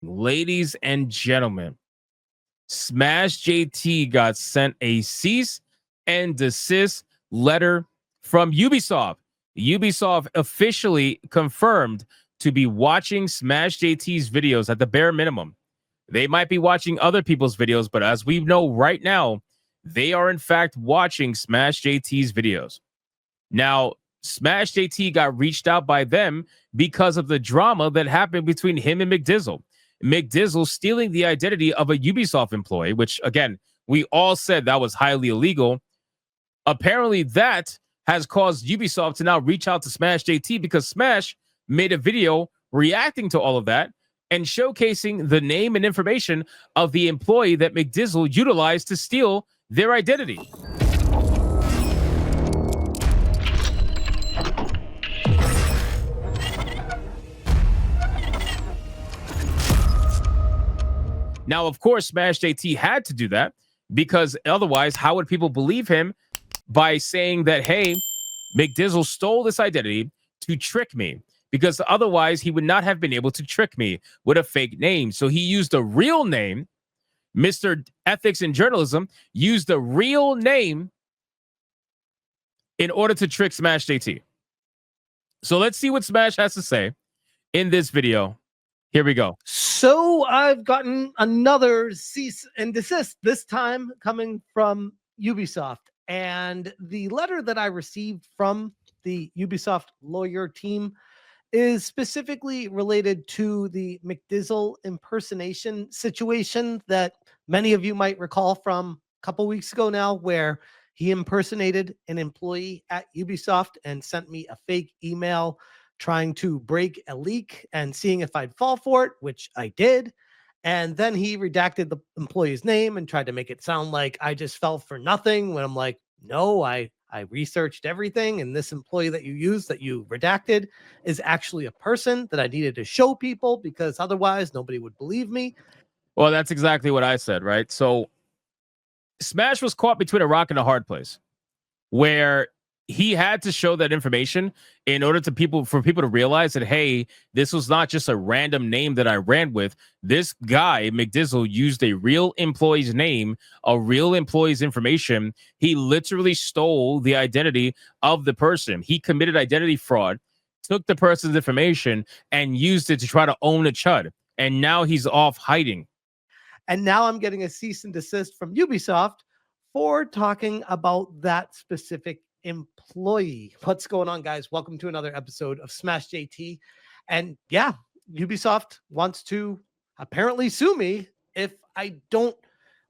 ladies and gentlemen, SmashJT got sent a cease and desist letter from Ubisoft. Ubisoft officially confirmed to be watching SmashJT's videos at the bare minimum. They might be watching other people's videos, but as we know right now, they are in fact watching SmashJT's videos. Now, SmashJT got reached out by them because of the drama that happened between him and McDizzle. McDizzle stealing the identity of a Ubisoft employee, which, again, we all said that was highly illegal. Apparently, that has caused Ubisoft to now reach out to SmashJT because Smash made a video reacting to all of that and showcasing the name and information of the employee that McDizzle utilized to steal their identity. Now, of course, SmashJT had to do that because otherwise, how would people believe him by saying that, hey, McDizzle stole this identity to trick me? Because otherwise, he would not have been able to trick me with a fake name. So he used a real name. Mr. Ethics in Journalism used a real name in order to trick SmashJT. So let's see what Smash has to say in this video. Here we go. So I've gotten another cease and desist, this time coming from Ubisoft. And the letter that I received from the Ubisoft lawyer team is specifically related to the McDizzle impersonation situation that many of you might recall from a couple weeks ago now, where he impersonated an employee at Ubisoft and sent me a fake email trying to break a leak and seeing if I'd fall for it, which I did. And then he redacted the employee's name and tried to make it sound like I just fell for nothing, when I'm like, no, I researched everything. And this employee that you used, that you redacted, is actually a person that I needed to show people because otherwise nobody would believe me. Well, that's exactly what I said, right? So Smash was caught between a rock and a hard place where he had to show that information in order for people to realize that, hey, this was not just a random name that I ran with. This guy, McDizzle, used a real employee's name, a real employee's information. He literally stole the identity of the person. He committed identity fraud, took the person's information, and used it to try to own a chud. And now he's off hiding. And now I'm getting a cease and desist from Ubisoft for talking about that specific employee. What's going on, guys? Welcome to another episode of SmashJT. And yeah, Ubisoft wants to apparently sue me if I don't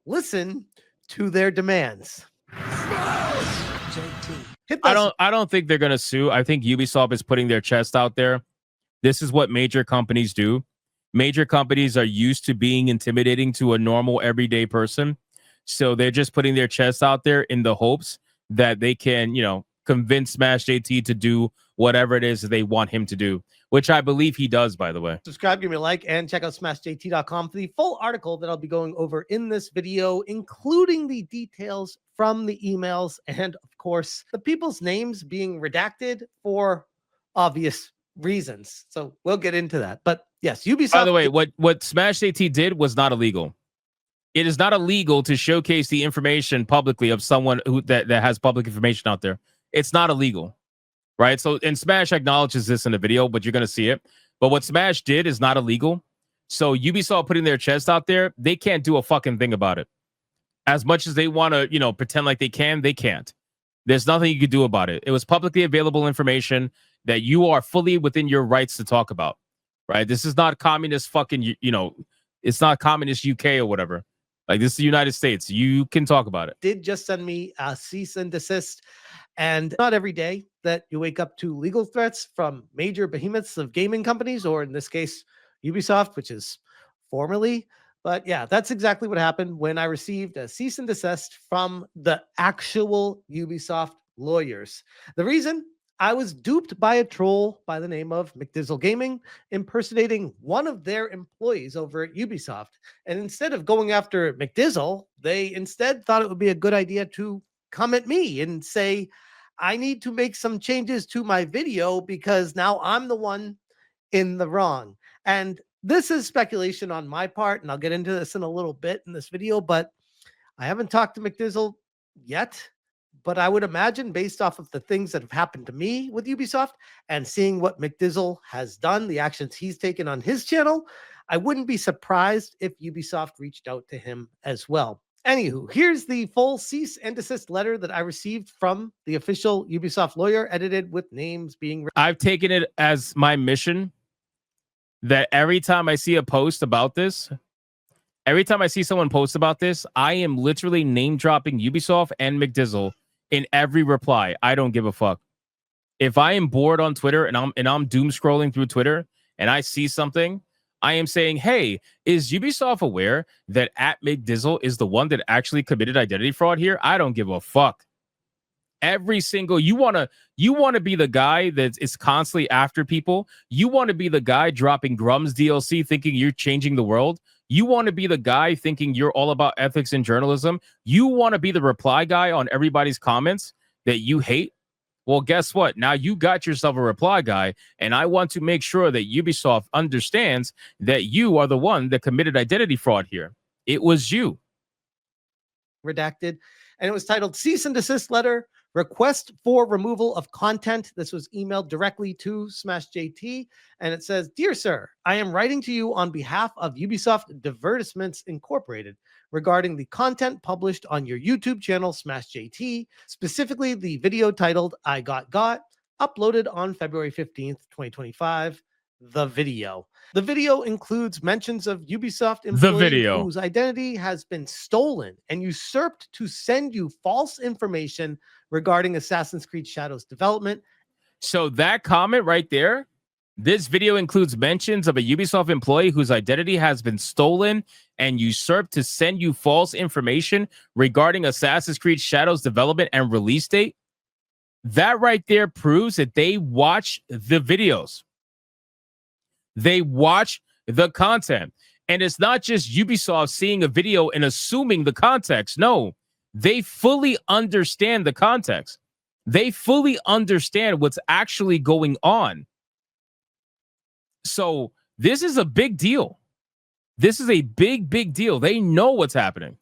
listen to their demands. I don't think they're going to sue. I think Ubisoft is putting their chest out there. This is what major companies do. Major companies are used to being intimidating to a normal everyday person. So they're just putting their chest out there in the hopes that they can, convince SmashJT to do whatever it is that they want him to do, which I believe he does, by the way. Subscribe, give me a like, and check out smashjt.com for the full article that I'll be going over in this video, including the details from the emails and, of course, the people's names being redacted for obvious reasons. So we'll get into that. But yes, Ubisoft. By the way, what SmashJT did was not illegal. It is not illegal to showcase the information publicly of someone that has public information out there. It's not illegal, right? So, and Smash acknowledges this in the video, but you're going to see it. But what Smash did is not illegal. So Ubisoft putting their chest out there, they can't do a fucking thing about it. As much as they want to, pretend like they can, they can't. There's nothing you could do about it. It was publicly available information that you are fully within your rights to talk about, right? This is not communist fucking, it's not communist UK or whatever. Like, this is the United States. You can talk about it. Did just send me a cease and desist. And not every day that you wake up to legal threats from major behemoths of gaming companies, or in this case, Ubisoft, which is formerly. But yeah, that's exactly what happened when I received a cease and desist from the actual Ubisoft lawyers. The reason: I was duped by a troll by the name of McDizzle Gaming, impersonating one of their employees over at Ubisoft. And instead of going after McDizzle, they instead thought it would be a good idea to come at me and say, I need to make some changes to my video because now I'm the one in the wrong. And This is speculation on my part, and I'll get into this in a little bit in this video, but I haven't talked to McDizzle yet. But I would imagine, based off of the things that have happened to me with Ubisoft and seeing what McDizzle has done, the actions he's taken on his channel, I wouldn't be surprised if Ubisoft reached out to him as well. Anywho, here's the full cease and desist letter that I received from the official Ubisoft lawyer, edited with names being... I've taken it as my mission that every time I see a post about this, every time I see someone post about this, I am literally name dropping Ubisoft and McDizzle in every reply. I don't give a fuck. If I am bored on Twitter and I'm doom scrolling through Twitter and I see something, I am saying, hey, is Ubisoft aware that @McDizzle is the one that actually committed identity fraud here? I don't give a fuck. Every single, you want to be the guy that is constantly after people. You want to be the guy dropping Grum's DLC thinking you're changing the world. You want to be the guy thinking you're all about ethics and journalism. You want to be the reply guy on everybody's comments that you hate. Well, guess what? Now you got yourself a reply guy, and I want to make sure that Ubisoft understands that you are the one that committed identity fraud here. It was you. Redacted, and it was titled Cease and Desist Letter, Request for Removal of Content. This was emailed directly to SmashJT, and it says, Dear Sir, I am writing to you on behalf of Ubisoft Divertissements Incorporated regarding the content published on your YouTube channel, SmashJT, specifically the video titled I Got, uploaded on February 15th, 2025. The video. The video includes mentions of Ubisoft employees whose identity has been stolen and usurped to send you false information regarding Assassin's Creed Shadows development. So that comment right there, this video includes mentions of a Ubisoft employee whose identity has been stolen and usurped to send you false information regarding Assassin's Creed Shadows development and release date. That right there proves that they watch the videos. They watch the content. And it's not just Ubisoft seeing a video and assuming the context. No, they fully understand the context. They fully understand what's actually going on. So this is a big deal. This is a big, big deal. They know what's happening.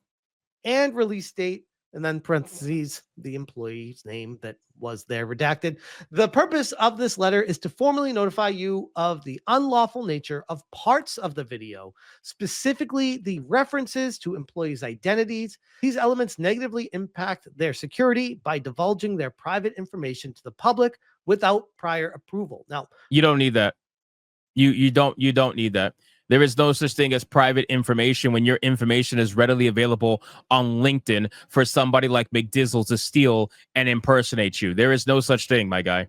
And release date, and then parentheses, the employee's name that was there redacted. The purpose of this letter is to formally notify you of the unlawful nature of parts of the video, specifically the references to employees' identities. These elements negatively impact their security by divulging their private information to the public without prior approval. Now, you don't need that. You don't need that. There is no such thing as private information when your information is readily available on LinkedIn for somebody like McDizzle to steal and impersonate you. There is no such thing, my guy.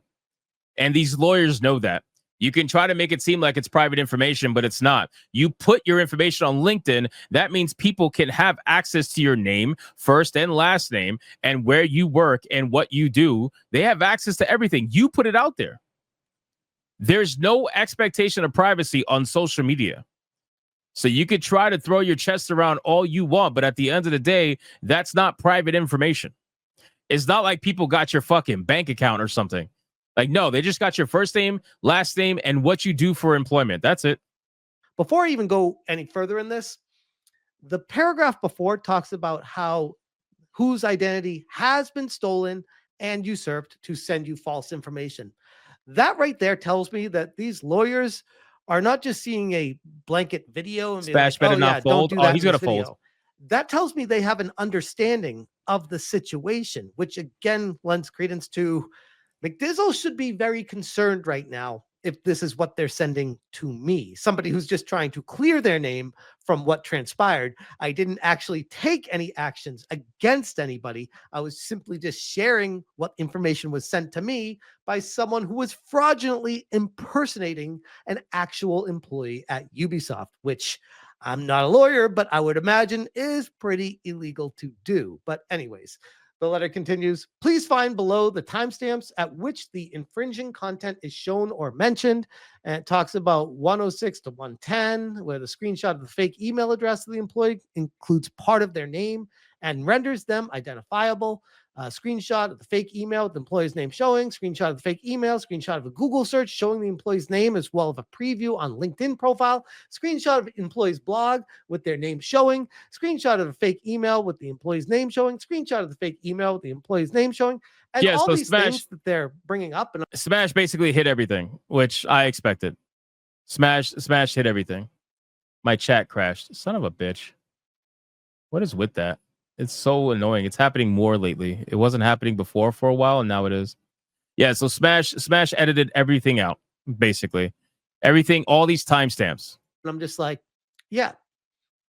And these lawyers know that. You can try to make it seem like it's private information, but it's not. You put your information on LinkedIn, that means people can have access to your name, first and last name, and where you work and what you do. They have access to everything. You put it out there. There's no expectation of privacy on social media. So you could try to throw your chest around all you want, but at the end of the day, that's not private information. It's not like people got your fucking bank account or something. Like, no, they just got your first name, last name, and what you do for employment. That's it. Before I even go any further in this, the paragraph before talks about how whose identity has been stolen and usurped to send you false information. That right there tells me that these lawyers are not just seeing a blanket video and Spash better not fold. Don't do that he's gonna fold. That tells me they have an understanding of the situation, which again lends credence to McDizzle should be very concerned right now if this is what they're sending to me, somebody who's just trying to clear their name from what transpired. I didn't actually take any actions against anybody. I was simply just sharing what information was sent to me by someone who was fraudulently impersonating an actual employee at Ubisoft, which I'm not a lawyer, but I would imagine is pretty illegal to do. But anyways, the letter continues, please find below the timestamps at which the infringing content is shown or mentioned. And it talks about 106 to 110, where the screenshot of the fake email address of the employee includes part of their name and renders them identifiable. screenshot of the fake email with the employee's name showing, screenshot of the fake email, screenshot of a Google search showing the employee's name as well as a preview on LinkedIn profile, screenshot of employee's blog with their name showing, screenshot of a fake email with the employee's name showing, screenshot of the fake email with the employee's name showing, and Yeah, all so these things that they're bringing up. And Smash basically hit everything, which I expected. Smash hit everything. My chat crashed. Son of a bitch. What is with that? It's so annoying. It's happening more lately. It wasn't happening before for a while, and now it is. Yeah, so Smash edited everything out, basically. Everything, all these timestamps. I'm just like, yeah,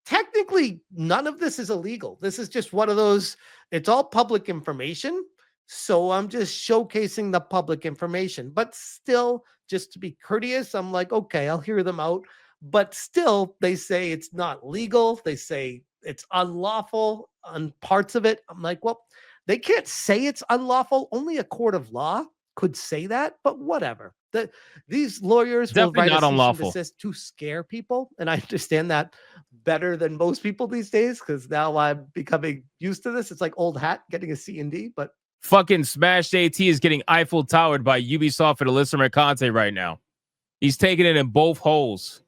technically none of this is illegal. This is just one of those, it's all public information. So I'm just showcasing the public information. But still, just to be courteous, I'm like, okay, I'll hear them out. But still, they say it's not legal. They say it's unlawful on parts of it. I'm like, well, they can't say it's unlawful. Only a court of law could say that, but whatever. These lawyers Definitely will write not a cease and unlawful. desist to scare people. And I understand that better than most people these days because now I'm becoming used to this. It's like old hat getting a C&D, but fucking SmashJT is getting Eiffel Towered by Ubisoft and Alyssa Mercante right now. He's taking it in both holes.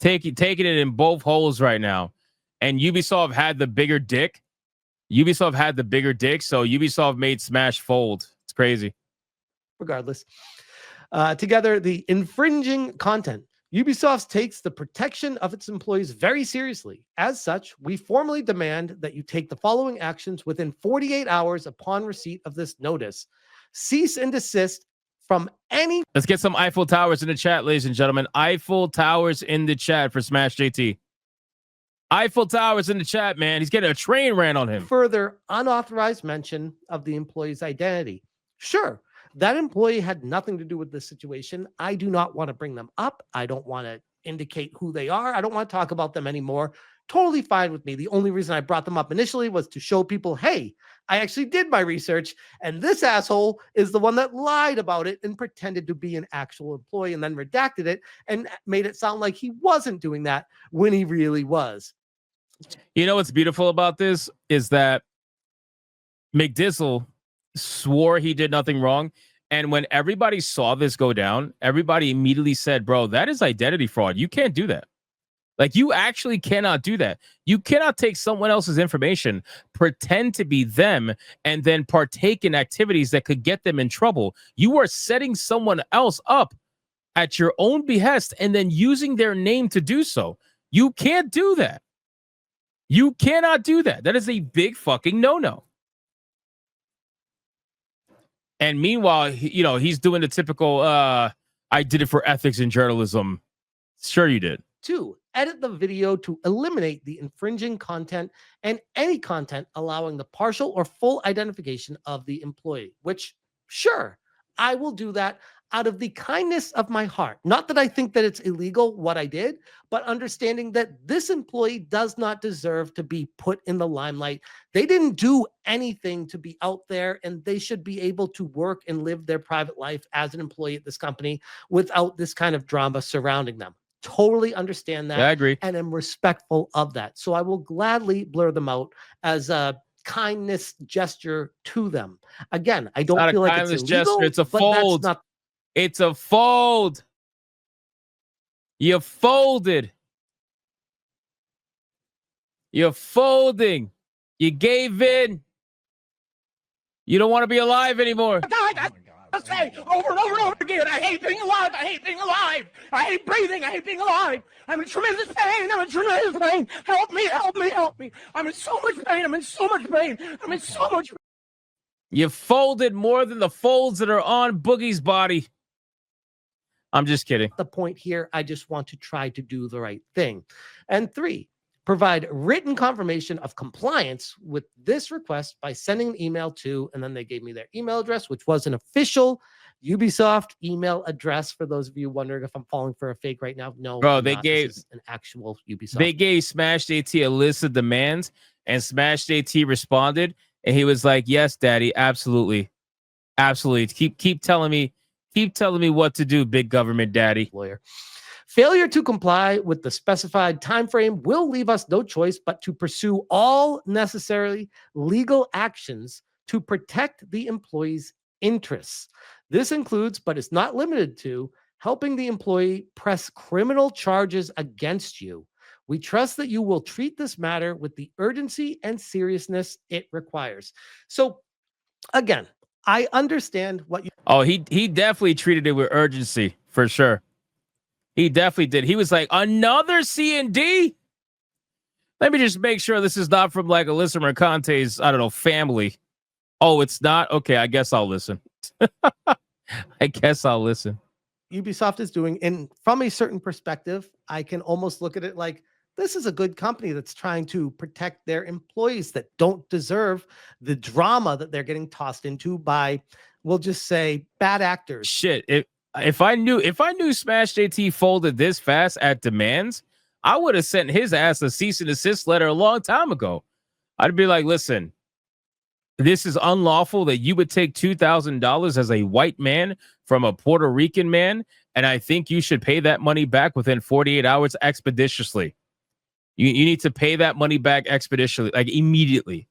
Taking it in both holes right now. And Ubisoft had the bigger dick. So Ubisoft made Smash fold. It's crazy. Regardless. Together, the infringing content. Ubisoft takes the protection of its employees very seriously. As such, we formally demand that you take the following actions within 48 hours upon receipt of this notice. Cease and desist from any... Let's get some Eiffel Towers in the chat, ladies and gentlemen. Eiffel Towers in the chat for SmashJT. Eiffel Towers in the chat, man. He's getting a train ran on him. Further unauthorized mention of the employee's identity. Sure, that employee had nothing to do with this situation. I do not want to bring them up. I don't want to indicate who they are. I don't want to talk about them anymore. Totally fine with me. The only reason I brought them up initially was to show people, hey, I actually did my research, and this asshole is the one that lied about it and pretended to be an actual employee and then redacted it and made it sound like he wasn't doing that when he really was. You know what's beautiful about this is that McDizzle swore he did nothing wrong. And when everybody saw this go down, everybody immediately said, bro, that is identity fraud. You can't do that. Like, you actually cannot do that. You cannot take someone else's information, pretend to be them, and then partake in activities that could get them in trouble. You are setting someone else up at your own behest and then using their name to do so. You can't do that. You cannot do that. That is a big fucking no-no. And meanwhile, he's doing the typical, I did it for ethics and journalism. Sure you did. 2, edit the video to eliminate the infringing content and any content allowing the partial or full identification of the employee, which, sure, I will do that out of the kindness of my heart. Not that I think that it's illegal what I did, but understanding that this employee does not deserve to be put in the limelight. They didn't do anything to be out there, and they should be able to work and live their private life as an employee at this company without this kind of drama surrounding them. Totally understand that. Yeah, I agree. And am respectful of that. So I will gladly blur them out as a kindness gesture to them. Again, I don't feel like it's illegal. Gesture. It's a fold. It's a fold. You folded. You're folding. You gave in. You don't want to be alive anymore. I say over and over and over again, I hate being alive. I hate being alive. I hate breathing. I hate being alive. I'm in tremendous pain. I'm in tremendous pain. Help me, help me, help me. I'm in so much pain. I'm in so much pain. I'm in so much pain. You folded more than the folds that are on Boogie's body. I'm just kidding. The point here, I just want to try to do the right thing. And 3, provide written confirmation of compliance with this request by sending an email to, and then they gave me their email address, which was an official Ubisoft email address. For those of you wondering if I'm falling for a fake right now, no, bro, they gave an actual Ubisoft. They gave SmashJT a list of demands, and SmashJT responded, and he was like, "Yes, Daddy, absolutely, absolutely. Keep telling me what to do, big government daddy." Lawyer. Failure to comply with the specified time frame will leave us no choice but to pursue all necessary legal actions to protect the employee's interests. This includes, but is not limited to, helping the employee press criminal charges against you. We trust that you will treat this matter with the urgency and seriousness it requires. So, again, I understand what you. Oh, he definitely treated it with urgency for sure. He definitely did. He was like, another C&D? Let me just make sure this is not from like Alyssa Mercante's, I don't know, family. Oh, it's not? Okay, I guess I'll listen. I guess I'll listen. Ubisoft is doing, and from a certain perspective, I can almost look at it like this is a good company that's trying to protect their employees that don't deserve the drama that they're getting tossed into by, we'll just say, bad actors. Shit, if I knew SmashJT folded this fast at demands, I would have sent his ass a cease and desist letter a long time ago. I'd be like, listen, this is unlawful that you would take $2,000 as a white man from a Puerto Rican man, and I think you should pay that money back within 48 hours expeditiously. You need to pay that money back expeditiously, like immediately,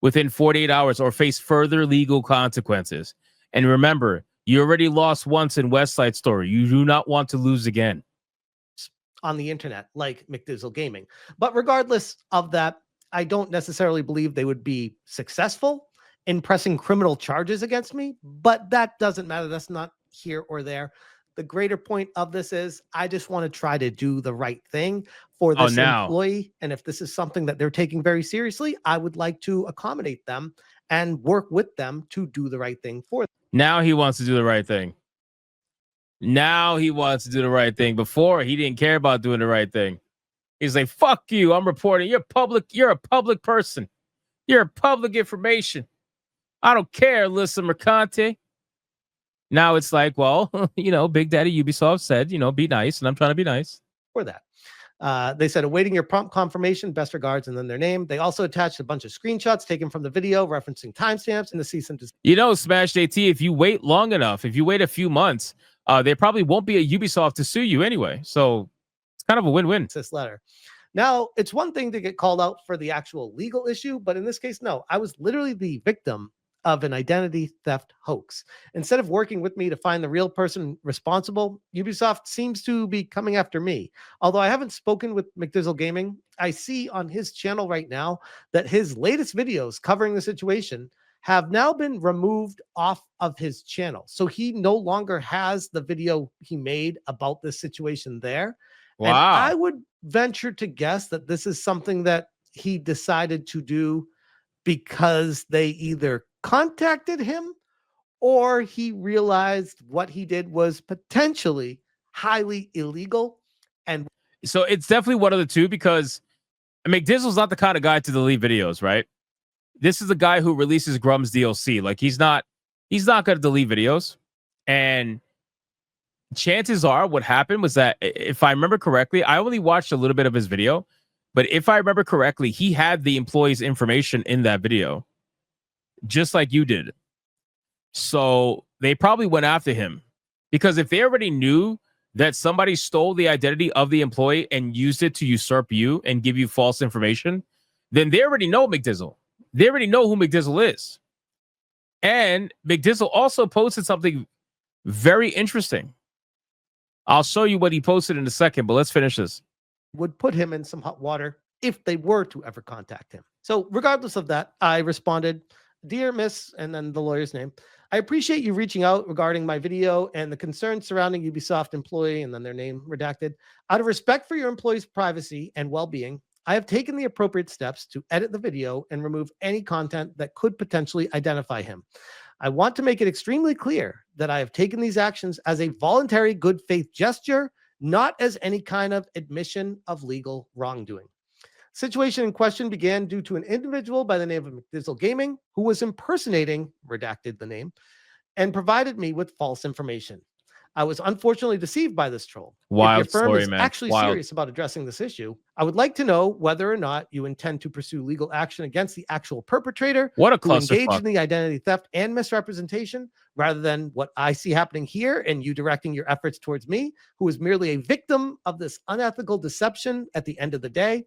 within 48 hours, or face further legal consequences. And remember, you already lost once in West Side Story. You do not want to lose again. On the internet, like McDizzle Gaming. But regardless of that, I don't necessarily believe they would be successful in pressing criminal charges against me, but that doesn't matter. That's not here or there. The greater point of this is I just want to try to do the right thing for this employee. And if this is something that they're taking very seriously, I would like to accommodate them and work with them to do the right thing for them. Now he wants to do the right thing. Now he wants to do the right thing. Before, he didn't care about doing the right thing. He's like, fuck you. I'm reporting. You're a public person. You're public information. I don't care, Alyssa Mercante. Now it's like, well, Big Daddy Ubisoft said, be nice, and I'm trying to be nice. For that. They said, awaiting your prompt confirmation, best regards, and then their name. They also attached a bunch of screenshots taken from the video referencing timestamps and the cease and desist. SmashJT, if you wait long enough, if you wait a few months, there probably won't be a Ubisoft to sue you anyway. So it's kind of a win-win. This letter. Now, it's one thing to get called out for the actual legal issue, but in this case, no. I was literally the victim of an identity theft hoax. Instead of working with me to find the real person responsible, Ubisoft seems to be coming after me. Although I haven't spoken with McDizzle Gaming, I see on his channel right now that his latest videos covering the situation have now been removed off of his channel. So he no longer has the video he made about this situation there. Wow. And I would venture to guess that this is something that he decided to do because they either contacted him or he realized what he did was potentially highly illegal. And so it's definitely one of the two, because McDizzle's not the kind of guy to delete videos, right? This is the guy who releases Grum's DLC. Like he's not going to delete videos. And chances are what happened was that, if I remember correctly, I only watched a little bit of his video, but if I remember correctly, he had the employee's information in that video, just like you did. So they probably went after him, because if they already knew that somebody stole the identity of the employee and used it to usurp you and give you false information, then they already know McDizzle. They already know who McDizzle is. And McDizzle also posted something very interesting. I'll show you what he posted in a second, but let's finish this. Would put him in some hot water if they were to ever contact him. So regardless of that, I responded, "Dear Miss," and then the lawyer's name, "I appreciate you reaching out regarding my video and the concerns surrounding Ubisoft employee," and then their name redacted. "Out of respect for your employee's privacy and well-being, I have taken the appropriate steps to edit the video and remove any content that could potentially identify him. I want to make it extremely clear that I have taken these actions as a voluntary good faith gesture, not as any kind of admission of legal wrongdoing. Situation in question began due to an individual by the name of McDizzle Gaming who was impersonating," redacted the name, "and provided me with false information. I was unfortunately deceived by this troll. Wild if your firm story, is man. actually Wild. serious about addressing this issue, I would like to know whether or not you intend to pursue legal action against the actual perpetrator What a who engaged clusterfuck. in the identity theft and misrepresentation, rather than what I see happening here and you directing your efforts towards me, who is merely a victim of this unethical deception at the end of the day.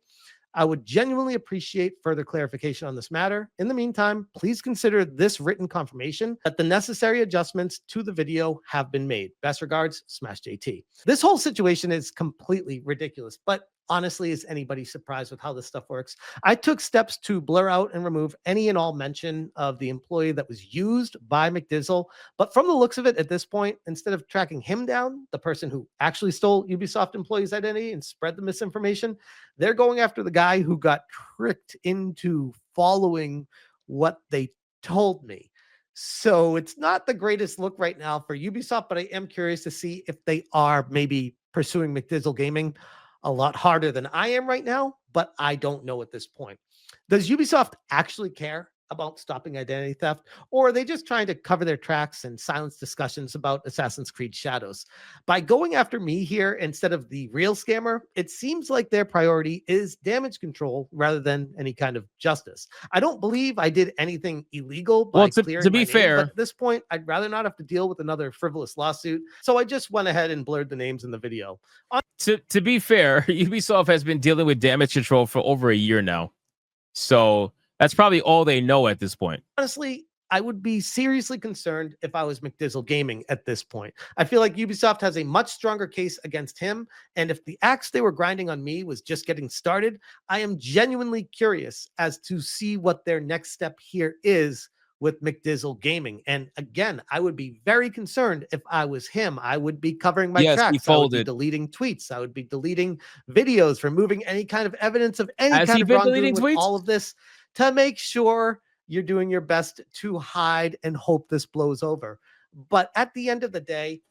I would genuinely appreciate further clarification on this matter. In the meantime, please consider this written confirmation that the necessary adjustments to the video have been made. Best regards, SmashJT. This whole situation is completely ridiculous, but honestly, is anybody surprised with how this stuff works? I took steps to blur out and remove any and all mention of the employee that was used by McDizzle. But from the looks of it at this point, instead of tracking him down, the person who actually stole Ubisoft employee's identity and spread the misinformation, they're going after the guy who got tricked into following what they told me. So it's not the greatest look right now for Ubisoft, but I am curious to see if they are maybe pursuing McDizzle Gaming a lot harder than I am right now, but I don't know at this point. Does Ubisoft actually care about stopping identity theft, or are they just trying to cover their tracks and silence discussions about Assassin's Creed Shadows? By going after me here instead of the real scammer, it seems like their priority is damage control rather than any kind of justice. I don't believe I did anything illegal by clearing to be my name, fair, but at this point, I'd rather not have to deal with another frivolous lawsuit, so I just went ahead and blurred the names in the video. To be fair, Ubisoft has been dealing with damage control for over a year now. So that's probably all they know at this point. Honestly, I would be seriously concerned if I was McDizzle Gaming at this point. I feel like Ubisoft has a much stronger case against him. And if the axe they were grinding on me was just getting started, I am genuinely curious as to see what their next step here is with McDizzle Gaming. And again, I would be very concerned if I was him. I would be covering my tracks. I would be deleting tweets. I would be deleting videos, removing any kind of evidence of any kind of wrongdoing with all of this to make sure you're doing your best to hide and hope this blows over. But at the end of the day,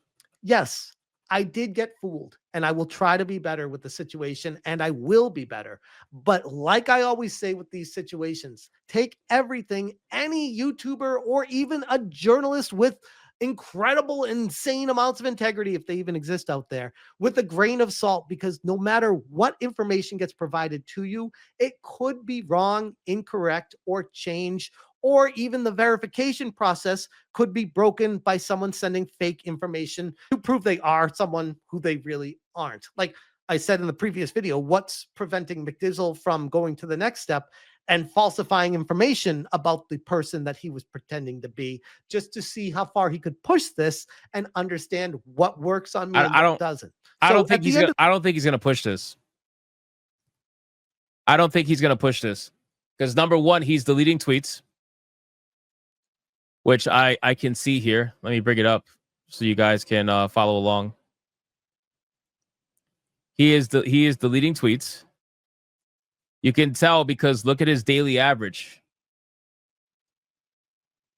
yes, I did get fooled, and I will try to be better with the situation, and I will be better. But like I always say with these situations, take everything any YouTuber or even a journalist with incredible, insane amounts of integrity, if they even exist out there, with a grain of salt, because no matter what information gets provided to you, it could be wrong, incorrect, or change, or even the verification process could be broken by someone sending fake information to prove they are someone who they really aren't. Like I said in the previous video, what's preventing McDizzle from going to the next step and falsifying information about the person that he was pretending to be, just to see how far he could push this and understand what works on me and what doesn't. I don't think he's gonna push this. I don't think he's gonna push this because number one, he's deleting tweets, which I can see here. Let me bring it up so you guys can follow along. He is deleting tweets. You can tell because look at his daily average.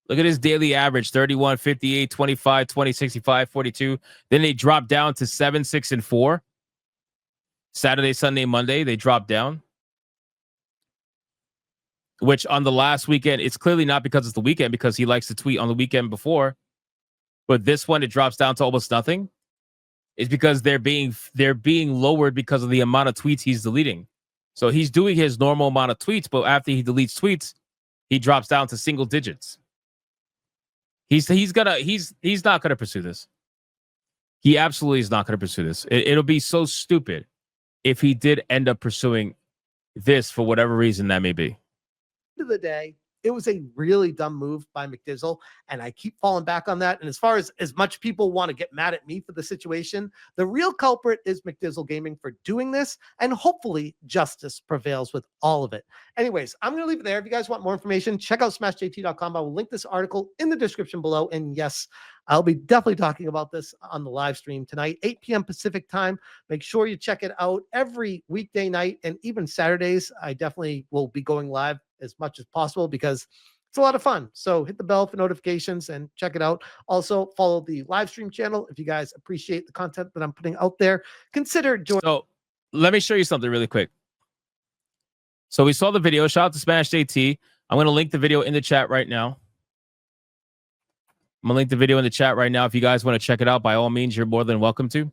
Look at his daily average: 31, 58, 25, 20, 65, 42. Then they drop down to 7, 6, and 4. Saturday, Sunday, Monday, they drop down. Which on the last weekend, it's clearly not because it's the weekend, because he likes to tweet on the weekend before. But this one, it drops down to almost nothing. It's because they're being lowered because of the amount of tweets he's deleting. So he's doing his normal amount of tweets, but after he deletes tweets, he drops down to single digits. He's not gonna pursue this. He absolutely is not gonna pursue this. It'll be so stupid if he did end up pursuing this for whatever reason that may be. End of the day, it was a really dumb move by McDizzle, and I keep falling back on that. And as far as much people want to get mad at me for the situation, the real culprit is McDizzle Gaming for doing this, and hopefully justice prevails with all of it. Anyways, I'm going to leave it there. If you guys want more information, check out smashjt.com. I will link this article in the description below. And yes, I'll be definitely talking about this on the live stream tonight, 8 p.m. Pacific time. Make sure you check it out every weekday night, and even Saturdays. I definitely will be going live as much as possible because it's a lot of fun. So hit the bell for notifications and check it out. Also follow the live stream channel. If you guys appreciate the content that I'm putting out there, consider joining. So let me show you something really quick. So we saw the video. Shout out to SmashJT. I'm going to link the video in the chat right now. I'm going to link the video in the chat right now. If you guys want to check it out, by all means, you're more than welcome to.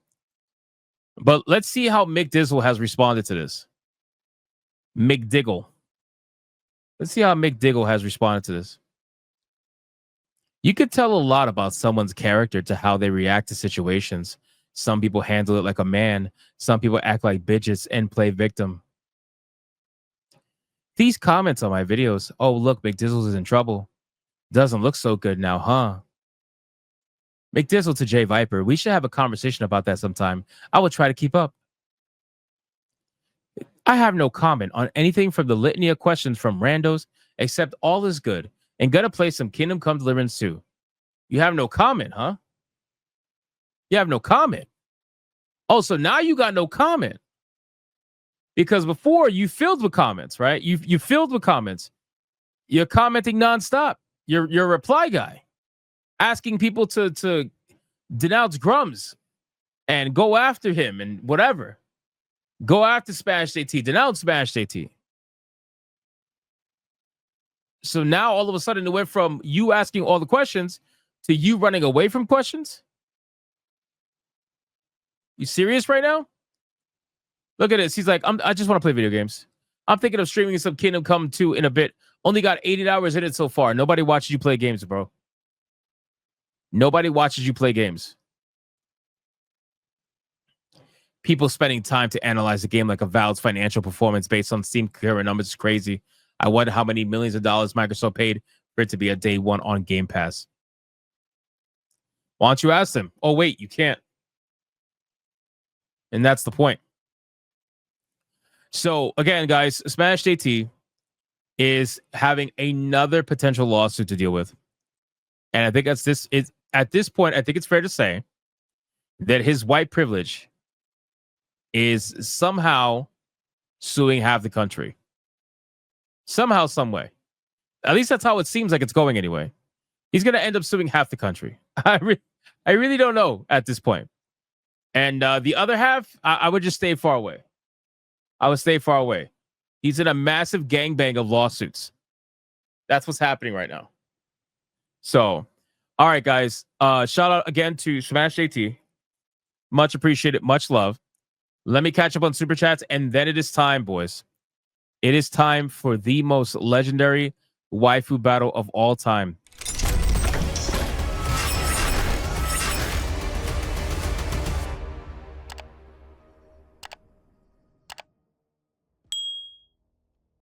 But let's see how McDizzle has responded to this. McDizzle. Let's see how McDizzle has responded to this. You could tell a lot about someone's character to how they react to situations. Some people handle it like a man. Some people act like bitches and play victim. These comments on my videos. Oh, look, McDizzle is in trouble. Doesn't look so good now, huh? McDizzle to J Viper. We should have a conversation about that sometime. I will try to keep up. I have no comment on anything from the litany of questions from randos, except all is good. And gonna play some Kingdom Come Deliverance 2. You have no comment, huh? You have no comment. Oh, so now you got no comment. Because before you filled with comments, right? You filled with comments. You're commenting nonstop. You're a reply guy, asking people to denounce Grums and go after him and whatever. Go after SmashJT, denounce SmashJT. So now all of a sudden it went from you asking all the questions to you running away from questions. You serious right now? Look at this. He's like, I just want to play video games. I'm thinking of streaming some Kingdom Come 2 in a bit. Only got 80 hours in it so far. Nobody watches you play games, bro. Nobody watches you play games. People spending time to analyze the game like Avowed's financial performance based on Steam current numbers is crazy. I wonder how many millions of dollars Microsoft paid for it to be a day one on Game Pass. Why don't you ask them? Oh, wait, you can't. And that's the point. So, again, guys, SmashJT is having another potential lawsuit to deal with. And I think at this point, I think it's fair to say that his white privilege is somehow suing half the country. Somehow, some way. At least that's how it seems like it's going anyway. He's going to end up suing half the country. I really don't know at this point. And the other half, I would just stay far away. I would stay far away. He's in a massive gangbang of lawsuits. That's what's happening right now. So, all right, guys. Shout out again to SmashJT. Much appreciated. Much love. Let me catch up on Super Chats. And then it is time, boys. It is time for the most legendary waifu battle of all time.